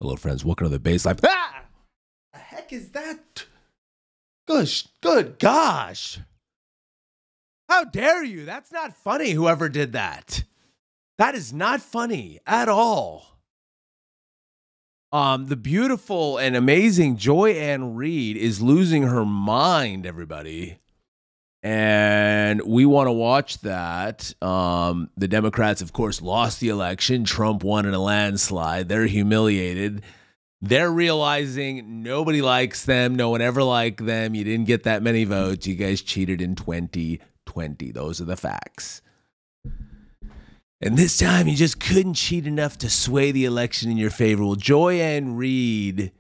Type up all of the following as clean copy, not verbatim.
Hello, friends. Welcome to the baseline. Ah! The heck is that? Gosh, good gosh. How dare you? That's not funny, whoever did that. That is not funny at all. The beautiful and amazing Joy-Ann Reid is losing her mind, everybody. And we want to watch that. The Democrats, of course, lost the election. Trump won in a landslide. They're humiliated. They're realizing nobody likes them. No one ever liked them. You didn't get that many votes. You guys cheated in 2020. Those are the facts. And this time, you just couldn't cheat enough to sway the election in your favor. Well, Joy-Ann Reid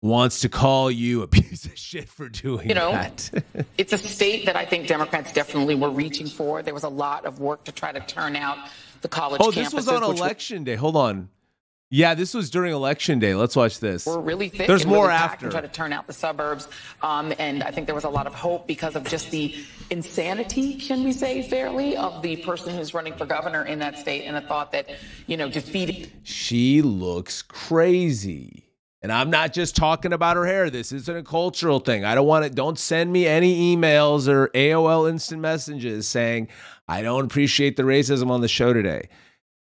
wants to call you a piece of shit for doing that. It's a state that I think Democrats definitely were reaching for. There was a lot of work to try to turn out the college campuses. Oh, this was on election day. Hold on. Yeah, this was during election day. Let's watch this. We're really thick. There's and more really after. And try to turn out the suburbs. And I think there was a lot of hope because of just the insanity, can we say fairly, of the person who's running for governor in that state, and the thought that, defeating. She looks crazy. And I'm not just talking about her hair. This isn't a cultural thing. I don't want it. Don't send me any emails or AOL instant messages saying, I don't appreciate the racism on the show today.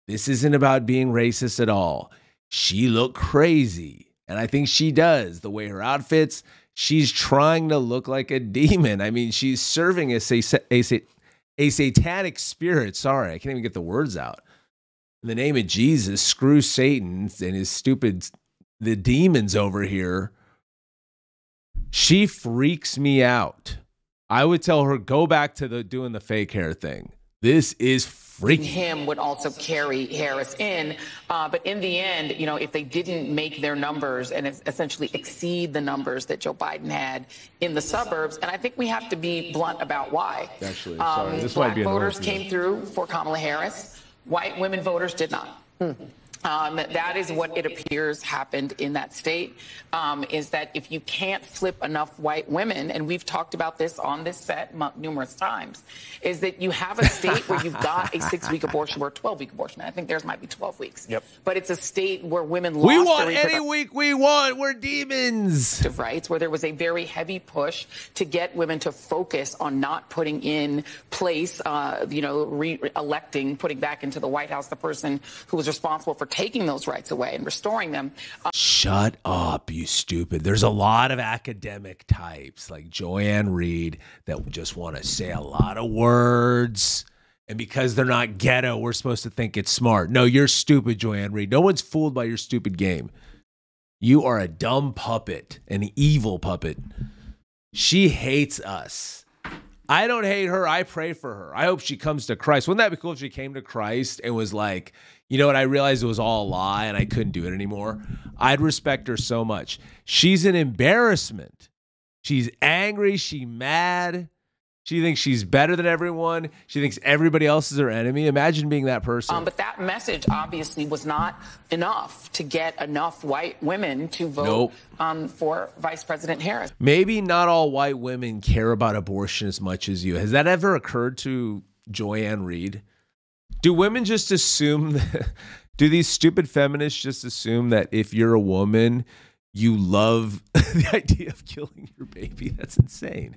This isn't about being racist at all. She looked crazy. And I think she does. The way her outfits, she's trying to look like a demon. I mean, she's serving a satanic spirit. Sorry, I can't even get the words out. In the name of Jesus, screw Satan and his stupid, the demons over here. She freaks me out. I would tell her, go back to doing the fake hair thing. This is freaking. Him would also carry Harris in. But in the end, if they didn't make their numbers and essentially exceed the numbers that Joe Biden had in the suburbs, and I think we have to be blunt about why. Actually, sorry, this Black might be voters came through for Kamala Harris. White women voters did not. That is what it appears happened in that state, is that if you can't flip enough white women, and we've talked about this on this set numerous times, is that you have a state where you've got a 6-week abortion or a 12-week abortion. I think theirs might be 12 weeks. Yep. But it's a state where women lost We want any week we want. We're demons. Rights, where there was a very heavy push to get women to focus on not putting in place, re-electing, putting back into the White House the person who was responsible for taking those rights away and restoring them. Shut up, you stupid. There's a lot of academic types like Joy-Ann Reid that just want to say a lot of words. And because they're not ghetto, we're supposed to think it's smart. No, you're stupid, Joy-Ann Reid. No one's fooled by your stupid game. You are a dumb puppet, an evil puppet. She hates us. I don't hate her. I pray for her. I hope she comes to Christ. Wouldn't that be cool if she came to Christ and was like, you know what, I realized it was all a lie and I couldn't do it anymore? I'd respect her so much. She's an embarrassment. She's angry. She's mad. She thinks she's better than everyone. She thinks everybody else is her enemy. Imagine being that person. But that message obviously was not enough to get enough white women to vote for Vice President Harris. Maybe not all white women care about abortion as much as you. Has that ever occurred to Joy-Ann Reid? Do women just assume that, do these stupid feminists just assume that if you're a woman, you love the idea of killing your baby? That's insane.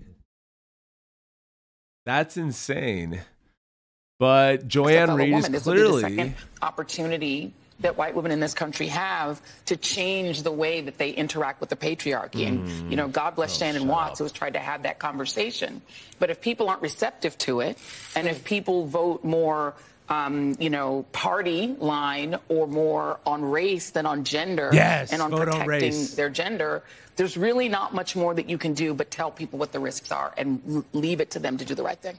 That's insane. But Joy-Ann Reid is clearly the second opportunity that white women in this country have to change the way that they interact with the patriarchy. And, God bless Shannon Watts, who has tried to have that conversation. But if people aren't receptive to it, and if people vote more party line or more on race than on gender and on protecting their gender, there's really not much more that you can do but tell people what the risks are and leave it to them to do the right thing.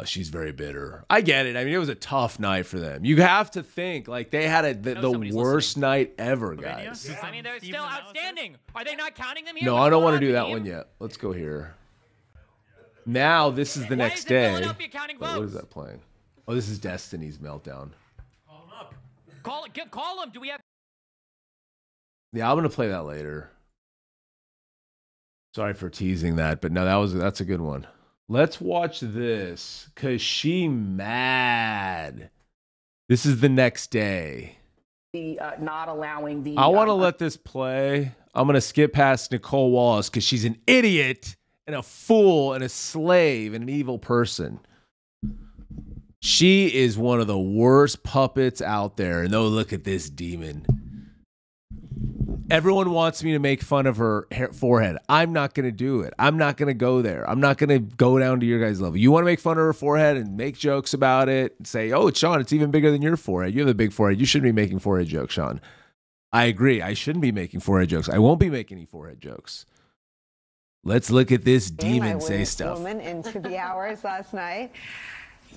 She's very bitter. I get it. I mean, it was a tough night for them. You have to think, like, they had the worst night ever, guys. I mean, they're still outstanding. Are they not counting them here? No, I don't want to do that one yet. Let's go here. Now, this is the next day. Wait, what is that playing? Oh, this is Destiny's Meltdown. Call him up. Call him. Do we have... Yeah, I'm going to play that later. Sorry for teasing that, but no, that's a good one. Let's watch this, because she mad. This is the next day. not allowing the. I want to let this play. I'm going to skip past Nicole Wallace because she's an idiot and a fool and a slave and an evil person. She is one of the worst puppets out there. And oh, look at this demon. Everyone wants me to make fun of her forehead. I'm not going to do it. I'm not going to go there. I'm not going to go down to your guys' level. You want to make fun of her forehead and make jokes about it and say, oh, Sean, it's even bigger than your forehead. You have a big forehead. You shouldn't be making forehead jokes, Sean. I agree. I shouldn't be making forehead jokes. I won't be making any forehead jokes. Let's look at this demon say stuff. Woman into the hours last night.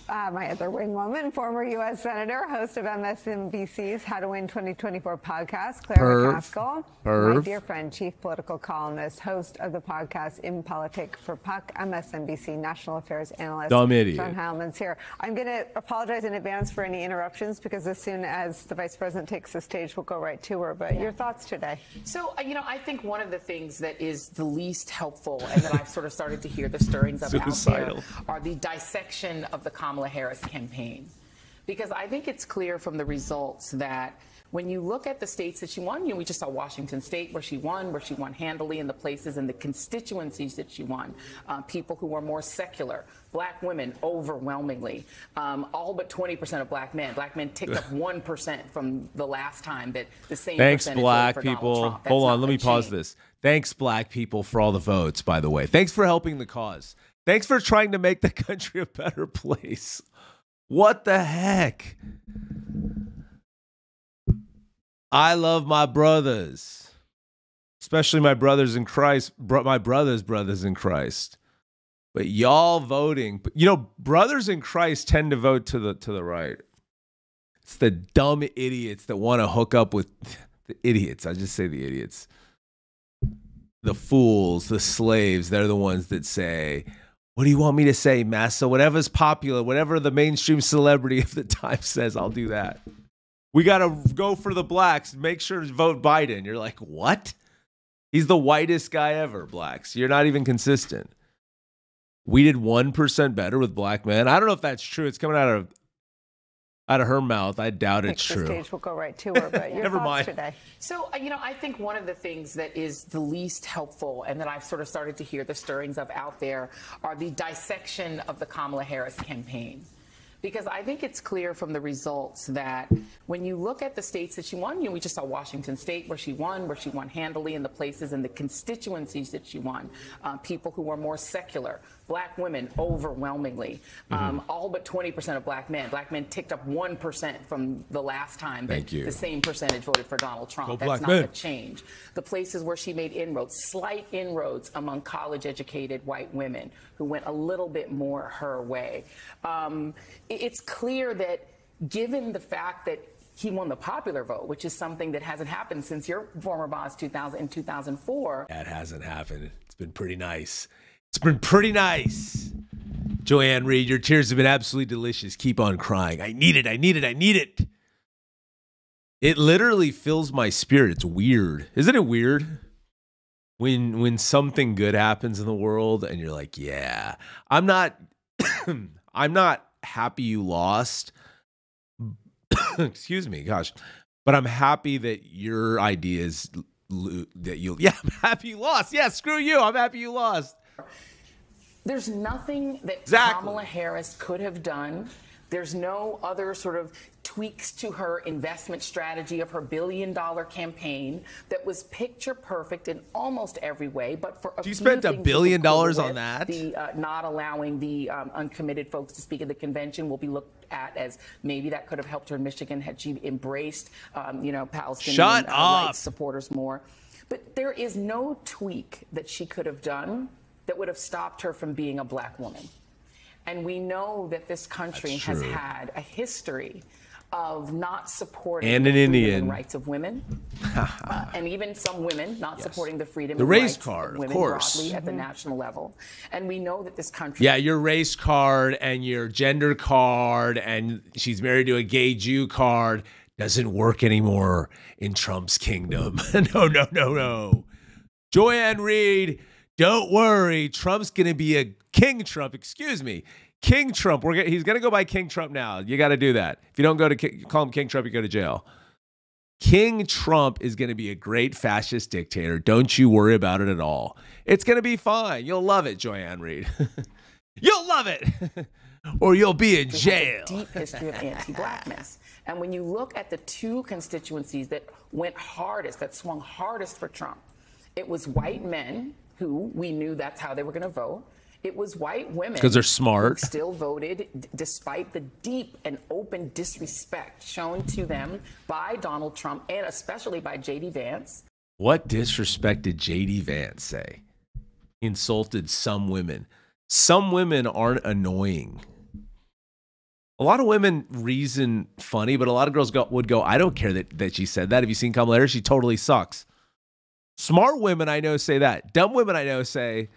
My other wing woman, former U.S. Senator, host of MSNBC's How to Win 2024 podcast, Clara McCaskill. My dear friend, chief political columnist, host of the podcast In Politic for Puck, MSNBC national affairs analyst. Dumb idiot. John Heilman's here. I'm going to apologize in advance for any interruptions because as soon as the vice president takes the stage, we'll go right to her. But your thoughts today? So, I think one of the things that is the least helpful and that I've sort of started to hear the stirrings of out there are the dissection of the Kamala Harris campaign, because I think it's clear from the results that when you look at the states that she won, we just saw Washington State where she won handily in the places and the constituencies that she won. People who were more secular, black women overwhelmingly, all but 20% of black men. Black men ticked up 1% from the last time that the same. Thanks, percentage black voted for people. Donald Trump. Hold on, let me pause this. Thanks, black people, for all the votes, by the way. Thanks for helping the cause. Thanks for trying to make the country a better place. What the heck? I love my brothers, especially my brothers in Christ, my brothers in Christ. But y'all voting, brothers in Christ tend to vote to the right. It's the dumb idiots that want to hook up with the idiots. I just say the idiots. The fools, the slaves, they're the ones that say, what do you want me to say, Massa? Whatever's popular, whatever the mainstream celebrity of the time says, I'll do that. We got to go for the blacks. Make sure to vote Biden. You're like, what? He's the whitest guy ever, blacks. You're not even consistent. We did 1% better with black men. I don't know if that's true. It's coming out of her mouth. I doubt it's true. Stage, we'll go right to her, but your Never thoughts mind. today. So, I think one of the things that is the least helpful and that I've sort of started to hear the stirrings of out there are the dissection of the Kamala Harris campaign. Because I think it's clear from the results that when you look at the states that she won, we just saw Washington State where she won handily in the places and the constituencies that she won. People who were more secular, black women overwhelmingly, all but 20% of black men. Black men ticked up 1% from the last time that the same percentage voted for Donald Trump. That's not a change. The places where she made inroads, slight inroads among college-educated white women who went a little bit more her way. It's clear that given the fact that he won the popular vote, which is something that hasn't happened since your former boss in 2004. That hasn't happened. It's been pretty nice. It's been pretty nice. Joanne Reid, your tears have been absolutely delicious. Keep on crying. I need it. I need it. I need it. It literally fills my spirit. It's weird. Isn't it weird? When something good happens in the world and you're like, yeah, I'm not happy you lost. Excuse me, gosh. But I'm happy that your ideas I'm happy you lost. Yeah, screw you. I'm happy you lost. There's nothing that Kamala Harris could have done. There's no other sort of tweaks to her investment strategy of her billion-dollar campaign that was picture perfect in almost every way. But for you spent $1 billion on that? The not allowing the uncommitted folks to speak at the convention will be looked at as maybe that could have helped her in Michigan had she embraced, Palestinian rights supporters more. But there is no tweak that she could have done that would have stopped her from being a black woman. And we know that this country has had a history of not supporting the freedom and rights of women, and even some women not supporting the freedom and rights of women broadly at the national level. And we know that this country... Yeah, your race card and your gender card and she's married to a gay Jew card doesn't work anymore in Trump's kingdom. No. Joanne Reid, don't worry. Trump's going to be a King Trump. Excuse me. King Trump. He's going to go by King Trump now. You got to do that. If you don't call him King Trump, you go to jail. King Trump is going to be a great fascist dictator. Don't you worry about it at all. It's going to be fine. You'll love it, Joyanne Reid. You'll love it. Or you'll be in jail. Deep history of anti-blackness. And when you look at the two constituencies that went hardest, that swung hardest for Trump, it was white men who we knew that's how they were going to vote. It was white women because they're smart who still voted despite the deep and open disrespect shown to them by Donald Trump and especially by J.D. Vance. What disrespect did J.D. Vance say? He insulted some women. Some women aren't annoying. A lot of women reason funny, but a lot of girls would go, I don't care that she said that. Have you seen Kamala Harris? She totally sucks. Smart women I know say that. Dumb women I know say,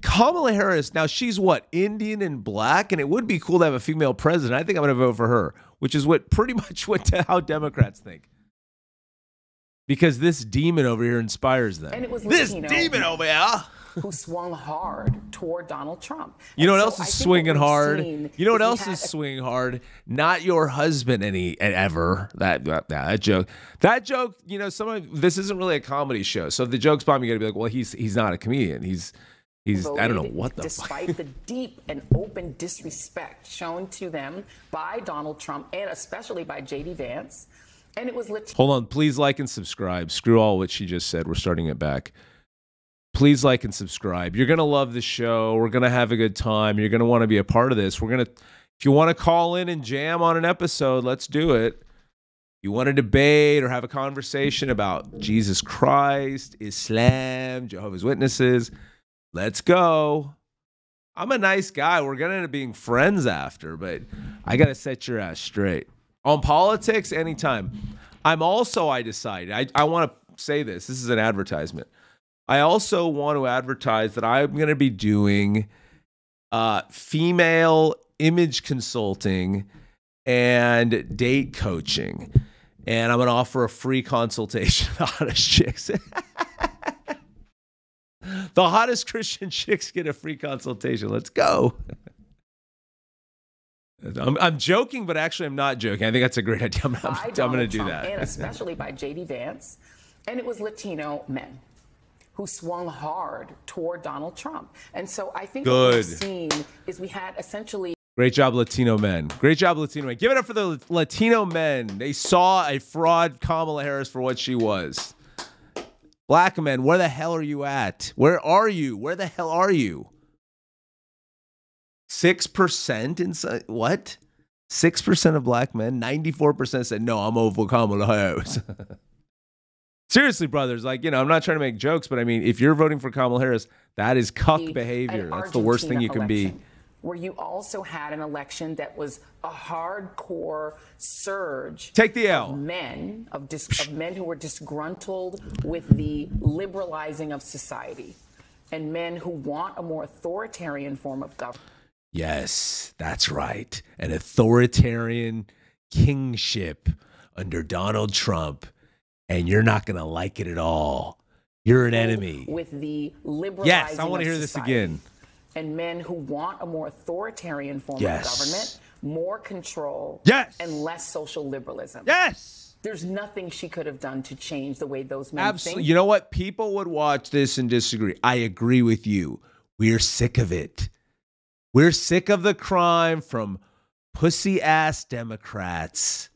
Kamala Harris, now she's what, Indian and black, and it would be cool to have a female president. I think I'm going to vote for her, which is what pretty much how Democrats think. Because this demon over here inspires them. And it was this demon over here who swung hard toward Donald Trump. You know what else is swinging hard? You know what else is swinging hard? Not your husband ever. That joke. That joke, you know, this isn't really a comedy show. So if the joke's bomb, you got to be like, well, he's not a comedian. He's I don't know what the despite the deep and open disrespect shown to them by Donald Trump and especially by J.D. Vance. And it was Hold on, please like and subscribe. Screw all what she just said. We're starting it back. Please like and subscribe. You're going to love the show. We're going to have a good time. You're going to want to be a part of this. If you want to call in and jam on an episode, let's do it. You want to debate or have a conversation about Jesus Christ, Islam, Jehovah's Witnesses, let's go. I'm a nice guy. We're going to end up being friends after, but I got to set your ass straight. On politics, anytime. I decided, I want to say this. This is an advertisement. I also want to advertise that I'm going to be doing female image consulting and date coaching. And I'm going to offer a free consultation to the hottest chicks. The hottest Christian chicks get a free consultation. Let's go. I'm joking, but actually I'm not joking. I think that's a great idea. I'm going to do that. And especially by J.D. Vance. And it was Latino men who swung hard toward Donald Trump. And so I think what we've seen is we had essentially... Great job, Latino men. Great job, Latino men. Give it up for the Latino men. They saw a fraud Kamala Harris for what she was. Black men, where the hell are you at? Where are you? Where the hell are you? 6% inside what? 6% of black men, 94% said no, I'm over Kamala Harris. Seriously, brothers, like, you know, I'm not trying to make jokes, but I mean, if you're voting for Kamala Harris, that is cuck behavior. That's the worst thing you can be. Where you also had an election that was a hardcore surge. Take the L. Of men who were disgruntled with the liberalizing of society, and men who want a more authoritarian form of government. Yes, that's right. An authoritarian kingship under Donald Trump, and you're not going to like it at all. You're an enemy. With the liberalizing Yes, I want to hear this again. And men who want a more authoritarian form of government, more control, and less social liberalism. Yes. There's nothing she could have done to change the way those men Absolutely. think. You know what? People would watch this and disagree. I agree with you. We're sick of it. We're sick of the crime from pussy-ass Democrats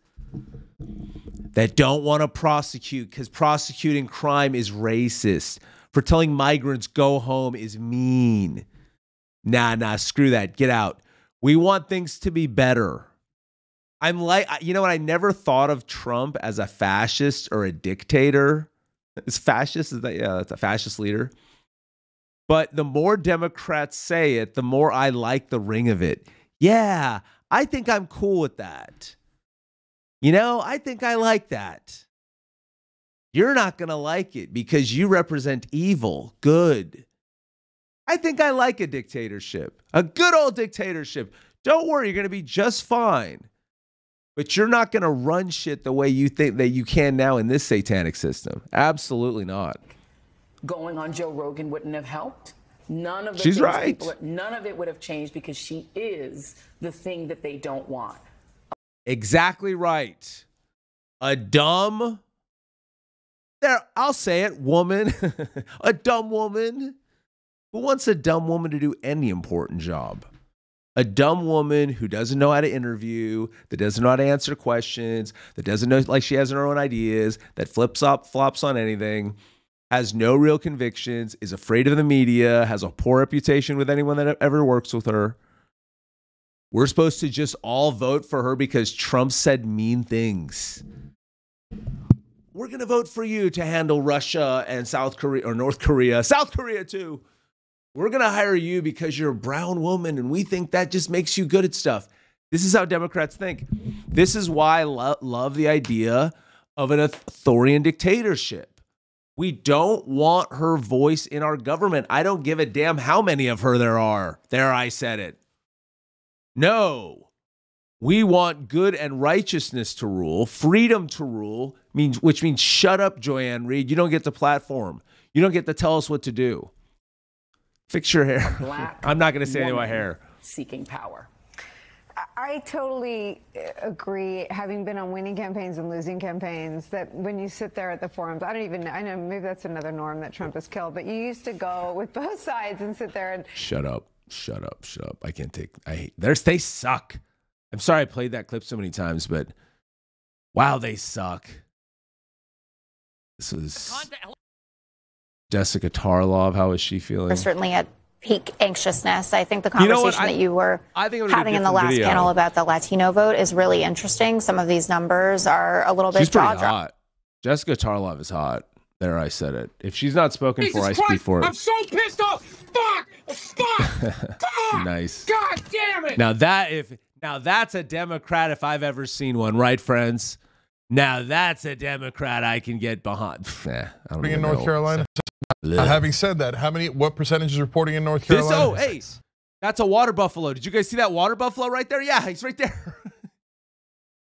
that don't want to prosecute because prosecuting crime is racist. For telling migrants go home is mean. Nah, screw that. Get out. We want things to be better. I'm like, you know what? I never thought of Trump as a fascist or a dictator. Is fascist? Is that, yeah, that's a fascist leader. But the more Democrats say it, the more I like the ring of it. Yeah, I think I'm cool with that. You know, I think I like that. You're not going to like it because you represent evil. Good. I think I like a dictatorship. A good old dictatorship. Don't worry, you're going to be just fine. But you're not going to run shit the way you think that you can now in this satanic system. Absolutely not. Going on Joe Rogan wouldn't have helped. None of the She's right. None of it would have changed because she is the thing that they don't want. Exactly right. a dumb, I'll say it, woman, a dumb woman. Who wants a dumb woman to do any important job? A dumb woman who doesn't know how to interview, that doesn't know how to answer questions, that doesn't know, like she has her own ideas, that flops on anything, has no real convictions, is afraid of the media, has a poor reputation with anyone that ever works with her. We're supposed to just all vote for her because Trump said mean things. We're going to vote for you to handle Russia and South Korea, or North Korea, South Korea too. We're going to hire you because you're a brown woman and we think that just makes you good at stuff. This is how Democrats think. This is why I love the idea of an authoritarian dictatorship. We don't want her voice in our government. I don't give a damn how many of her there are. There, I said it. No. We want good and righteousness to rule, freedom to rule, which means shut up, Joanne Reid. You don't get the platform. You don't get to tell us what to do. Fix your hair. I'm not going to say anything about hair. Seeking power. I totally agree, having been on winning campaigns and losing campaigns, that when you sit there at the forums, I know maybe that's another norm that Trump has killed, but you used to go with both sides and sit there and... Shut up. I can't take... They suck. I'm sorry I played that clip so many times, but wow, they suck. This is... Jessica Tarlov, how is she feeling? We're certainly at peak anxiousness. I think the conversation that you were having in the last panel about the Latino vote is really interesting. Some of these numbers are a little bit jaw-dropping. Jessica Tarlov is hot. There, I said it. If she's not spoken for, I speak for it. I'm so pissed off. Fuck. Nice. God damn it. Now that's a Democrat if I've ever seen one, right, friends? Now that's a Democrat I can get behind. I don't in North Carolina. Having said that, what percentage is reporting in North Carolina? That's a water buffalo. Did you guys see that water buffalo right there? Yeah, he's right there.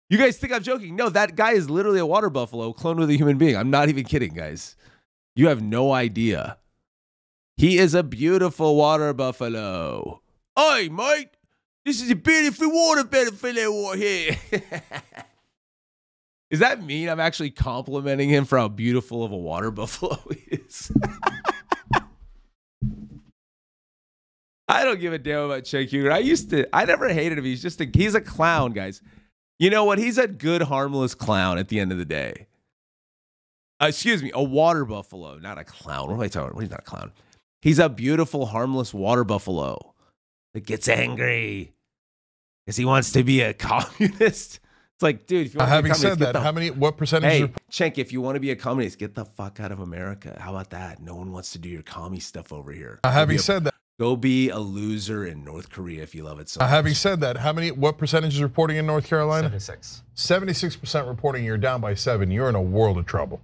You guys think I'm joking? No, that guy is literally a water buffalo cloned with a human being. I'm not even kidding, guys. You have no idea. He is a beautiful water buffalo. Oi, mate, this is a beautiful water buffalo here. Does that mean I'm actually complimenting him for how beautiful of a water buffalo he is? I don't give a damn about Cenk Uygur. I never hated him. He's a clown, guys. You know what? He's a good, harmless clown at the end of the day. Excuse me, a water buffalo, not a clown. What am I talking about? He's not a clown. He's a beautiful, harmless water buffalo that gets angry because he wants to be a communist. It's like, dude, if you want to be a communist, having said that, what percentage? Hey, Cenk, if you want to be a communist, get the fuck out of America. How about that? No one wants to do your commie stuff over here. Having said that, go be a loser in North Korea if you love it so much. Having said that, what percentage is reporting in North Carolina? 76% reporting. You're down by 7. You're in a world of trouble.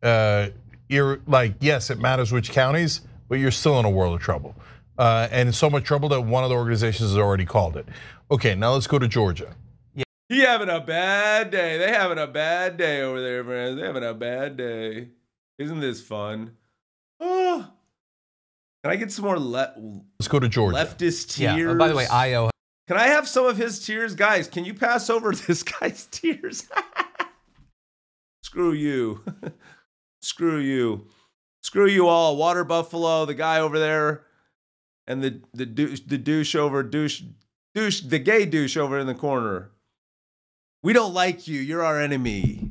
You're like, yes, it matters which counties, but you're still in a world of trouble. And so much trouble that one of the organizations has already called it. Okay, now let's go to Georgia. He having a bad day. They having a bad day over there, friends. They having a bad day. Isn't this fun? Oh. Can I get some more let's go to Georgia. Leftist tears? Yeah. By the way, Io. Can I have some of his tears? Guys, can you pass over this guy's tears? Screw you. Screw you. Screw you all. Water Buffalo, the guy over there, and the gay douche over in the corner. We don't like you. You're our enemy.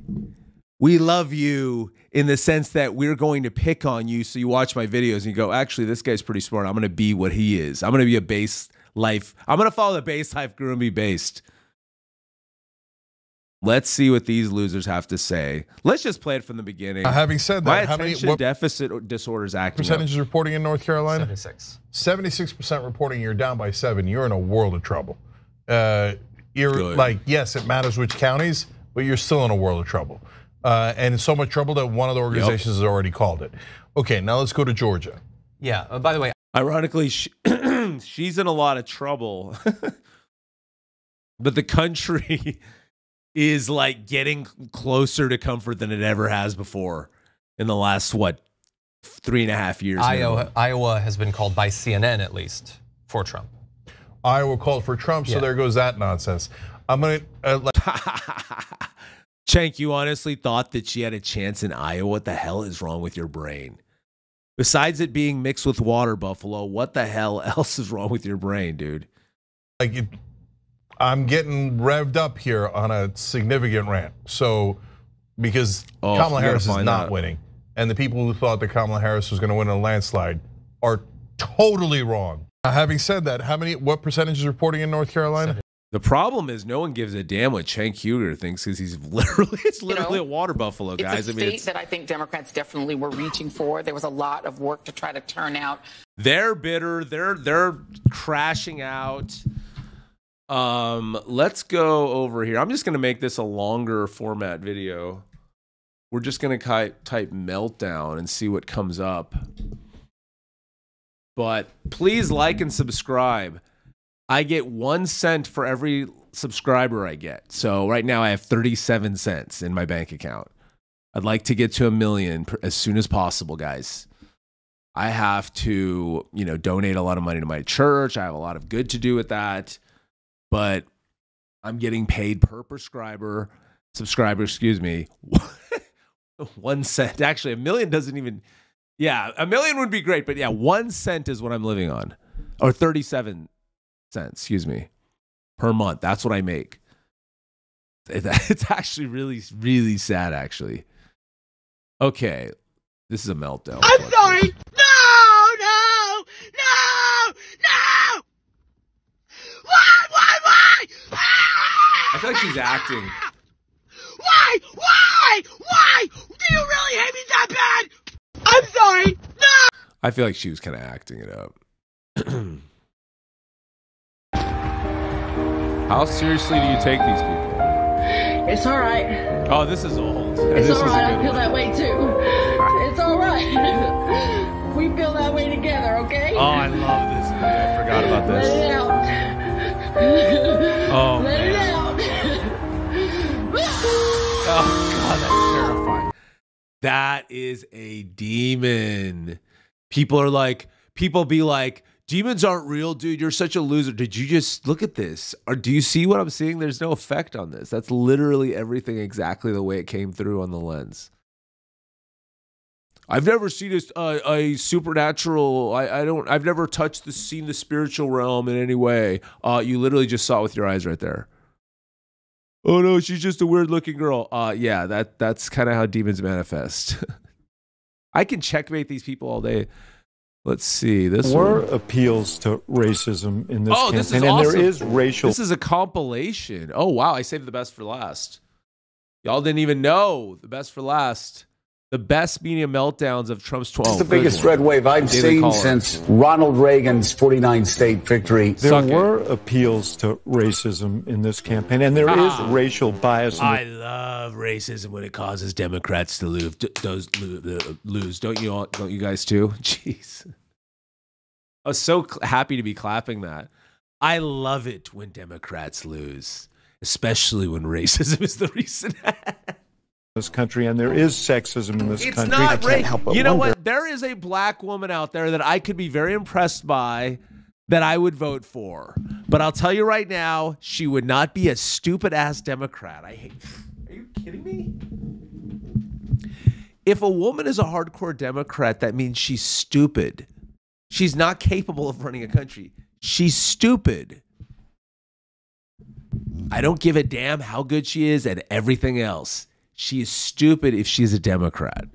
We love you in the sense that we're going to pick on you. So you watch my videos and you go, actually, this guy's pretty smart. I'm going to be what he is. I'm going to be a base life. I'm going to follow the base life guru and be based. Let's see what these losers have to say. Let's just play it from the beginning. Having said that, my attention deficit disorder is acting percentage is reporting in North Carolina? 76% reporting. You're down by 7. You're in a world of trouble. You're Good. Like, yes, it matters which counties, but you're still in a world of trouble. And so much trouble that one of the organizations has already called it. Okay, now let's go to Georgia. Yeah, by the way. Ironically, she's in a lot of trouble. But the country is like getting closer to comfort than it ever has before in the last, 3.5 years. Iowa has been called by CNN, at least, for Trump. Iowa called for Trump, so there goes that nonsense. I'm going to... Cenk, you honestly thought that she had a chance in Iowa? What the hell is wrong with your brain? Besides it being mixed with water, Buffalo, what the hell else is wrong with your brain, dude? I'm getting revved up here on a significant rant. So, because Kamala Harris is not winning, and the people who thought that Kamala Harris was going to win a landslide are totally wrong. Having said that, what percentage is reporting in North Carolina? The problem is no one gives a damn what Cenk Uygur thinks because it's literally a water buffalo, guys. It's a state that I think Democrats definitely were reaching for. There was a lot of work to try to turn out. They're bitter. They're crashing out. Let's go over here. I'm just going to make this a longer format video. We're just going to type meltdown and see what comes up. But please like and subscribe. I get 1 cent for every subscriber I get. So right now I have 37 cents in my bank account. I'd like to get to 1 million as soon as possible, guys. I have to, donate a lot of money to my church. I have a lot of good to do with that. But I'm getting paid per subscriber, excuse me. 1 cent. Actually, 1 million doesn't even, 1 million would be great. But 1 cent is what I'm living on. Or 37 cents, excuse me, per month. That's what I make. It's actually really, really sad, actually. Okay, this is a meltdown. I'm sorry. No. Why? I feel like she's acting. Why? Do you really hate me that bad? I'm sorry. No. I feel like she was kind of acting it up. How seriously do you take these people? It's all right. Oh, this is old. It's all right. I feel that way too. It's all right. We feel that way together, okay? Oh, I love this. I forgot about this. Let it out. Oh, Let man. it out. Oh, God, that's terrifying. That is a demon. People be like, demons aren't real, dude. You're such a loser. Did you just look at this? Or do you see what I'm seeing? There's no effect on this. That's literally everything exactly the way it came through on the lens. I've never seen a supernatural. I've never seen the spiritual realm in any way. You literally just saw it with your eyes right there. Oh no, she's just a weird looking girl. That's kind of how demons manifest. I can checkmate these people all day. Let's see. This were appeals to racism in this campaign, this is awesome. And there is racial. This is a compilation. Oh wow, I saved the best for last. Y'all didn't even know the best for last. The best media meltdowns of Trump's 12. It's the biggest red wave I've seen since Ronald Reagan's 49-state victory. There were appeals to racism in this campaign, and there is racial bias. I love racism when it causes Democrats to lose. Don't you guys too? Jeez. I was so happy to be clapping that. I love it when Democrats lose, especially when racism is the reason. This country, and there is sexism in this country. Not I can't help but wonder. What? There is a black woman out there that I could be very impressed by, that I would vote for. But I'll tell you right now, she would not be a stupid ass Democrat. Are you kidding me? If a woman is a hardcore Democrat, that means she's stupid. She's not capable of running a country. She's stupid. I don't give a damn how good she is and everything else. She is stupid if she's a Democrat.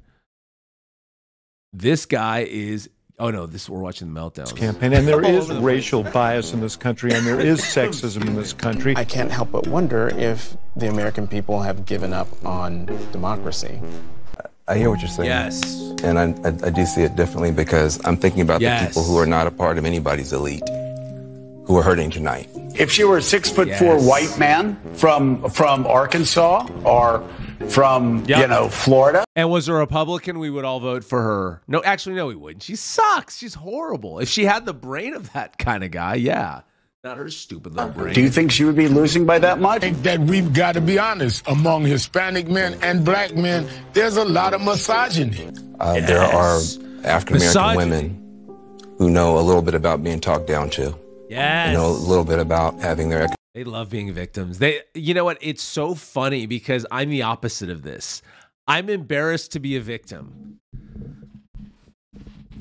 This guy is. Oh no, we're watching the meltdowns. Campaign, and there is racial bias in this country, and there is sexism in this country. I can't help but wonder if the American people have given up on democracy. I hear what you're saying. Yes. And I do see it differently because I'm thinking about the people who are not a part of anybody's elite, who are hurting tonight. If she were a 6'4" white man from Arkansas or from Florida, and was a Republican, we would all vote for her. No, actually, no, we wouldn't. She sucks. She's horrible. If she had the brain of that kind of guy, not her stupid little brain. Do you think she would be losing by that much? I think that we've got to be honest. Among Hispanic men and black men, there's a lot of misogyny. There are African-American women who know a little bit about being talked down to. Yes. Know a little bit about having their They love being victims. You know what? It's so funny because I'm the opposite of this. I'm embarrassed to be a victim.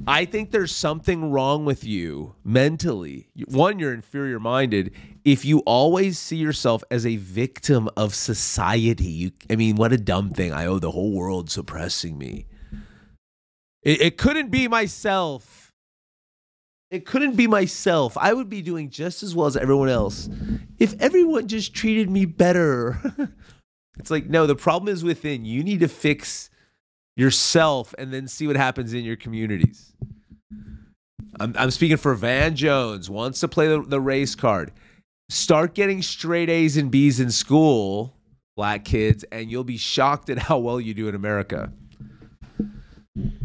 I think there's something wrong with you mentally. One, you're inferior-minded. If you always see yourself as a victim of society, I mean, what a dumb thing. The whole world suppressing me. It couldn't be myself. It couldn't be myself. I would be doing just as well as everyone else if everyone just treated me better. It's like, no, the problem is within. You need to fix yourself and then see what happens in your communities. I'm speaking for Van Jones, wants to play the race card. Start getting straight A's and B's in school, black kids, and you'll be shocked at how well you do in America.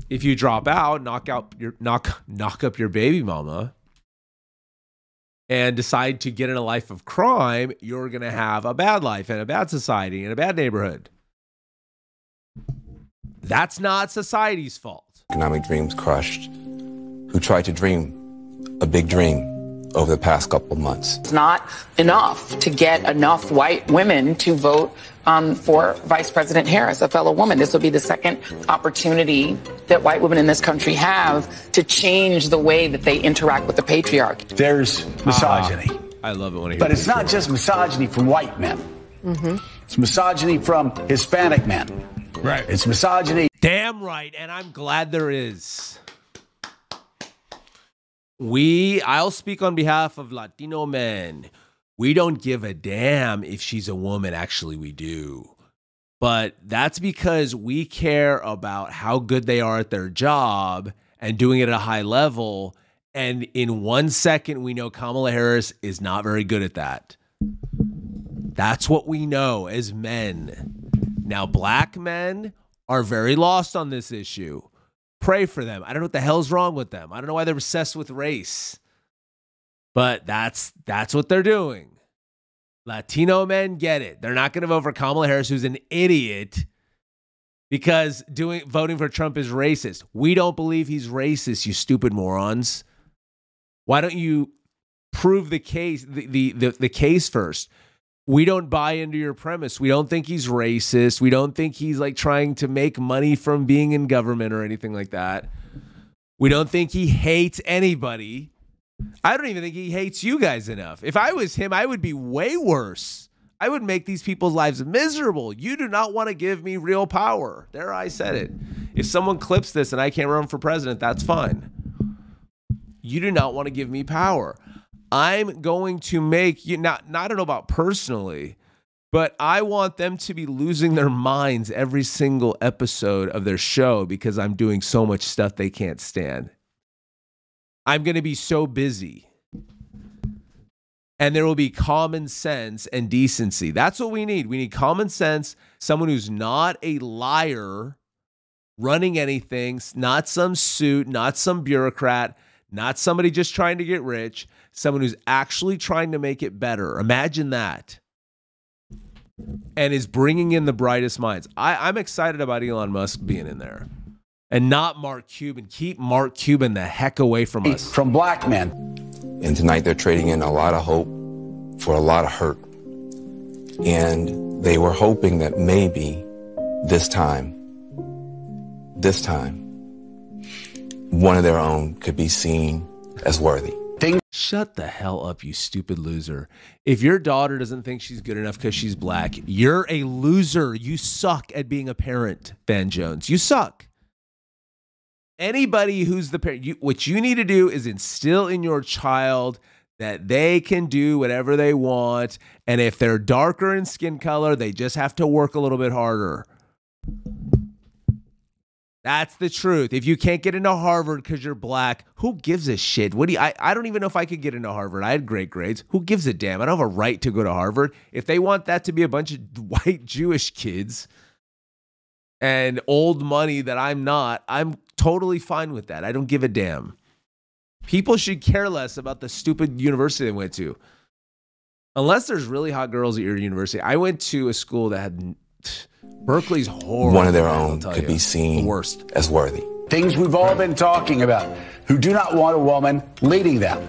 If you drop out, knock up your baby mama and decide to get in a life of crime, you're going to have a bad life and a bad society and a bad neighborhood. That's not society's fault. Economic dreams crushed, who tried to dream a big dream over the past couple of months. It's not enough to get enough white women to vote for Vice President Harris, a fellow woman. This will be the second opportunity that white women in this country have to change the way that they interact with the patriarchy. There's misogyny. I love it when I hear But it's not just misogyny from white men. Mm-hmm. It's misogyny from Hispanic men. Right. It's misogyny. Damn right, and I'm glad there is. I'll speak on behalf of Latino men. We don't give a damn if she's a woman. Actually, we do. But that's because we care about how good they are at their job and doing it at a high level. And in 1 second, we know Kamala Harris is not very good at that. That's what we know as men. Now, black men are very lost on this issue. Pray for them. I don't know what the hell's wrong with them. I don't know why they're obsessed with race. But that's what they're doing. Latino men get it. They're not going to vote for Kamala Harris, who's an idiot, because voting for Trump is racist. We don't believe he's racist, you stupid morons. Why don't you prove the case, the case first? We don't buy into your premise. We don't think he's racist. We don't think he's like trying to make money from being in government or anything like that. We don't think he hates anybody. I don't even think he hates you guys enough. If I was him, I would be way worse. I would make these people's lives miserable. You do not want to give me real power. There, I said it. If someone clips this and I can't run for president, that's fine. You do not want to give me power. I'm going to make you, not I don't know about personally, but I want them to be losing their minds every single episode of their show because I'm doing so much stuff they can't stand. I'm going to be so busy. And there will be common sense and decency. That's what we need. We need common sense, someone who's not a liar running anything, not some suit, not some bureaucrat, not somebody just trying to get rich, someone who's actually trying to make it better. Imagine that. And is bringing in the brightest minds. I'm excited about Elon Musk being in there. And not Mark Cuban. Keep Mark Cuban the heck away from us. From black men. And tonight they're trading in a lot of hope for a lot of hurt. And they were hoping that maybe this time, one of their own could be seen as worthy. Shut the hell up, you stupid loser. If your daughter doesn't think she's good enough because she's black, you're a loser. You suck at being a parent, Van Jones. You suck. Anybody who's the parent, what you need to do is instill in your child that they can do whatever they want. And if they're darker in skin color, they just have to work a little bit harder. That's the truth. If you can't get into Harvard because you're black, who gives a shit? I don't even know if I could get into Harvard. I had great grades. Who gives a damn? I don't have a right to go to Harvard. If they want that to be a bunch of white Jewish kids and old money that I'm not, I'm totally fine with that. I don't give a damn. People should care less about the stupid university they went to. Unless there's really hot girls at your university. I went to a school that had... Berkeley's horrible. One of their own could be seen as worthy. Things we've all been talking about, who do not want a woman leading them.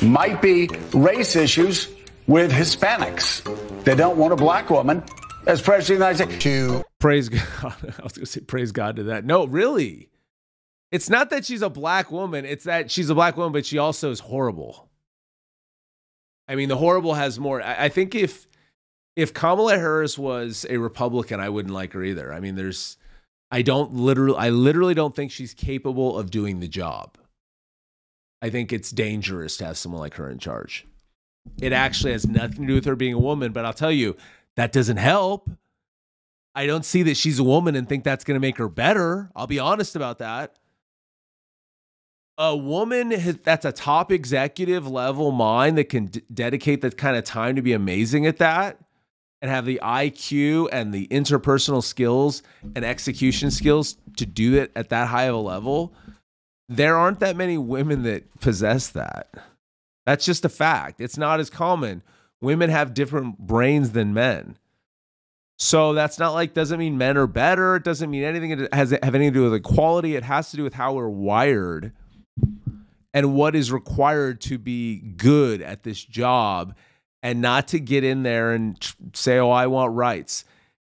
Might be race issues, with Hispanics. They don't want a black woman as president of the United States. To praise God. I was going to say praise God to that. No, really. It's not that she's a black woman. It's that she's a black woman, but she also is horrible. I mean, the horrible has more. I think if Kamala Harris was a Republican, I wouldn't like her either. I mean, I literally don't think she's capable of doing the job. I think it's dangerous to have someone like her in charge. It actually has nothing to do with her being a woman, but I'll tell you, that doesn't help. I don't see that she's a woman and think that's going to make her better. I'll be honest about that. A woman that's a top executive level mind that can dedicate that kind of time to be amazing at that and have the IQ and the interpersonal skills and execution skills to do it at that high of a level. There aren't that many women that possess that. That's just a fact. It's not as common. Women have different brains than men. So that's not like, doesn't mean men are better. It doesn't mean anything. It has have anything to do with equality. It has to do with how we're wired and what is required to be good at this job, and not to get in there and say, oh, I want rights.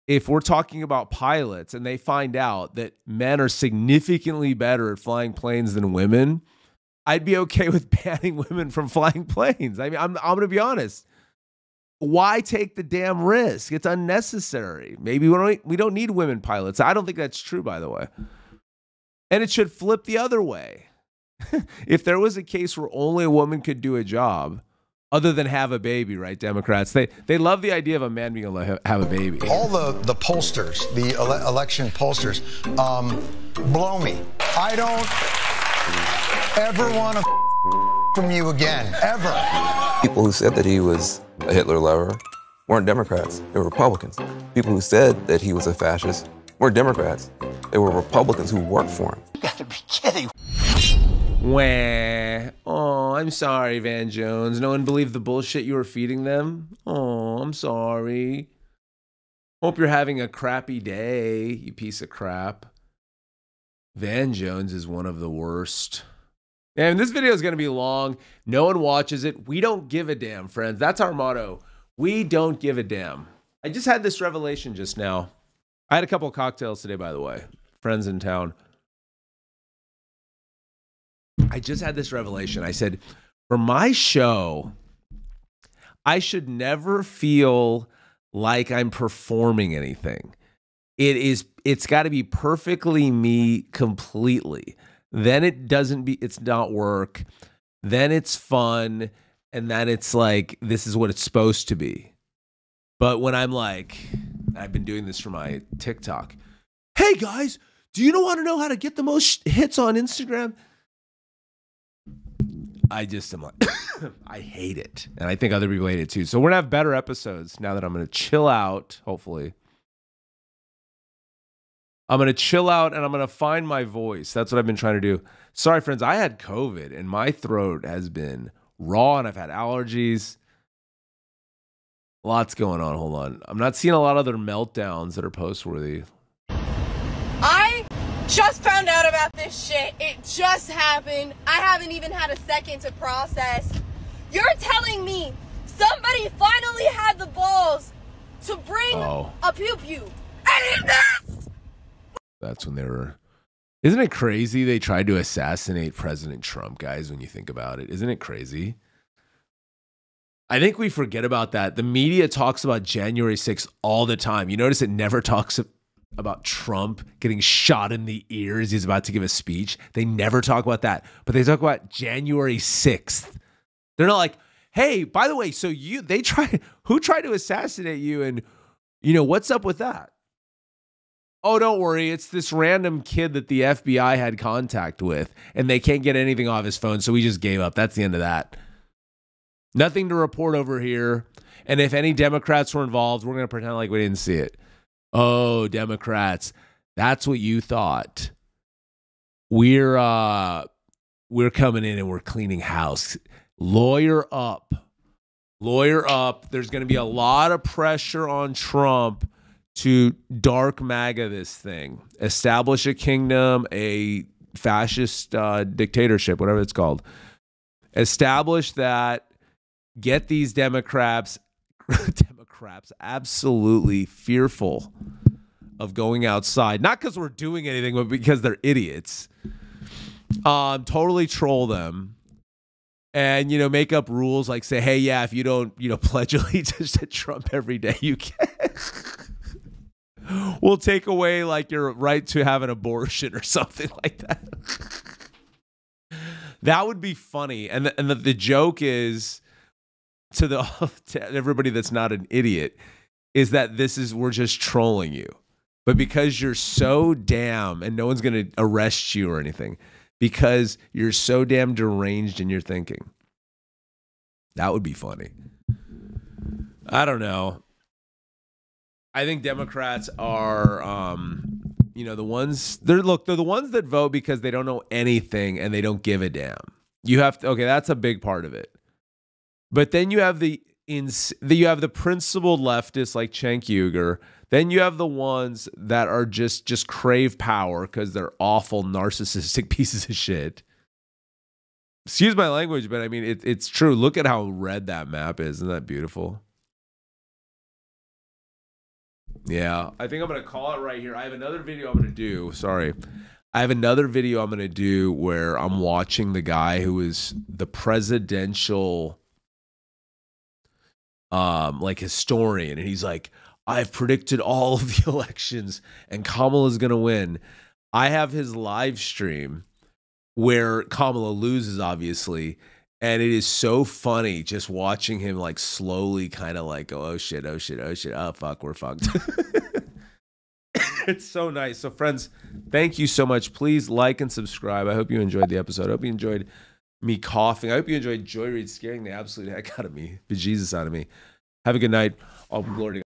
If we're talking about pilots and they find out that men are significantly better at flying planes than women, I'd be okay with banning women from flying planes. I mean, I'm going to be honest. Why take the damn risk? It's unnecessary. Maybe we don't need women pilots. I don't think that's true, by the way. And it should flip the other way. If there was a case where only a woman could do a job, other than have a baby, right, Democrats? They love the idea of a man being able to have a baby. All the pollsters, the election pollsters, blow me. I don't ever want to from you again, ever. People who said that he was a Hitler lover weren't Democrats. They were Republicans. People who said that he was a fascist weren't Democrats. They were Republicans who worked for him. You gotta be kidding. Wah. Oh, I'm sorry, Van Jones. No one believed the bullshit you were feeding them? Oh, I'm sorry. Hope you're having a crappy day, you piece of crap. Van Jones is one of the worst. And this video is going to be long. No one watches it. We don't give a damn, friends. That's our motto. We don't give a damn. I just had this revelation just now. I had a couple of cocktails today, by the way. Friends in town. I just had this revelation. I said, for my show, I should never feel like I'm performing anything. It's got to be perfectly me completely. Then it's not work. Then it's fun. And then it's like, this is what it's supposed to be. But when I'm like, I've been doing this for my TikTok. Hey guys, do you want to know how to get the most hits on Instagram? I just am like, I hate it. And I think other people hate it too. So we're going to have better episodes now that I'm going to chill out, hopefully. I'm going to chill out and I'm going to find my voice. That's what I've been trying to do. Sorry, friends. I had COVID and my throat has been raw and I've had allergies. Lots going on. Hold on. I'm not seeing a lot of other meltdowns that are post-worthy. I just found out about this shit. It just happened. I haven't even had a second to process. You're telling me somebody finally had the balls to bring a pew-pew and he missed! That's when they were... Isn't it crazy they tried to assassinate President Trump, guys, when you think about it? Isn't it crazy? I think we forget about that. The media talks about January 6th all the time. You notice it never talks about Trump getting shot in the ears. He's about to give a speech. They never talk about that. But they talk about January 6th. They're not like, hey, by the way, so who tried to assassinate you? And, what's up with that? Oh, don't worry. It's this random kid that the FBI had contact with, and they can't get anything off his phone, so we just gave up. That's the end of that. Nothing to report over here. And if any Democrats were involved, we're going to pretend like we didn't see it. Oh, Democrats, that's what you thought. We're coming in and we're cleaning house. Lawyer up. Lawyer up. There's going to be a lot of pressure on Trump to dark MAGA this thing. Establish a kingdom, a fascist dictatorship, whatever it's called. Establish that get these Democrats absolutely fearful of going outside, not because we're doing anything, but because they're idiots. Totally troll them, and make up rules like say, hey, yeah, if you don't pledge allegiance to Trump every day, you can. We'll take away like your right to have an abortion or something like that. That would be funny, and the joke is to everybody that's not an idiot is that we're just trolling you. But because you're so damn, and no one's going to arrest you or anything, because you're so damn deranged in your thinking. That would be funny. I don't know. I think Democrats are, they're the ones that vote because they don't know anything and they don't give a damn. That's a big part of it. But then you have the principled leftists like Cenk Uygur. Then you have the ones that are just crave power because they're awful, narcissistic pieces of shit. Excuse my language, but I mean, it's true. Look at how red that map is. Isn't that beautiful? Yeah, I think I'm going to call it right here. I have another video I'm going to do. Sorry. I have another video I'm going to do where I'm watching the guy who is the presidential historian, and he's like, I've predicted all of the elections and Kamala's going to win. I have his live stream where Kamala loses, obviously, and it is so funny just watching him like slowly kind of like go, oh shit, oh fuck, we're fucked. It's so nice. So friends, thank you so much. Please like and subscribe. I hope you enjoyed the episode. I hope you enjoyed me coughing. I hope you enjoyed Joy Reid scaring the absolute heck out of me, bejesus out of me. Have a good night. All glory to God.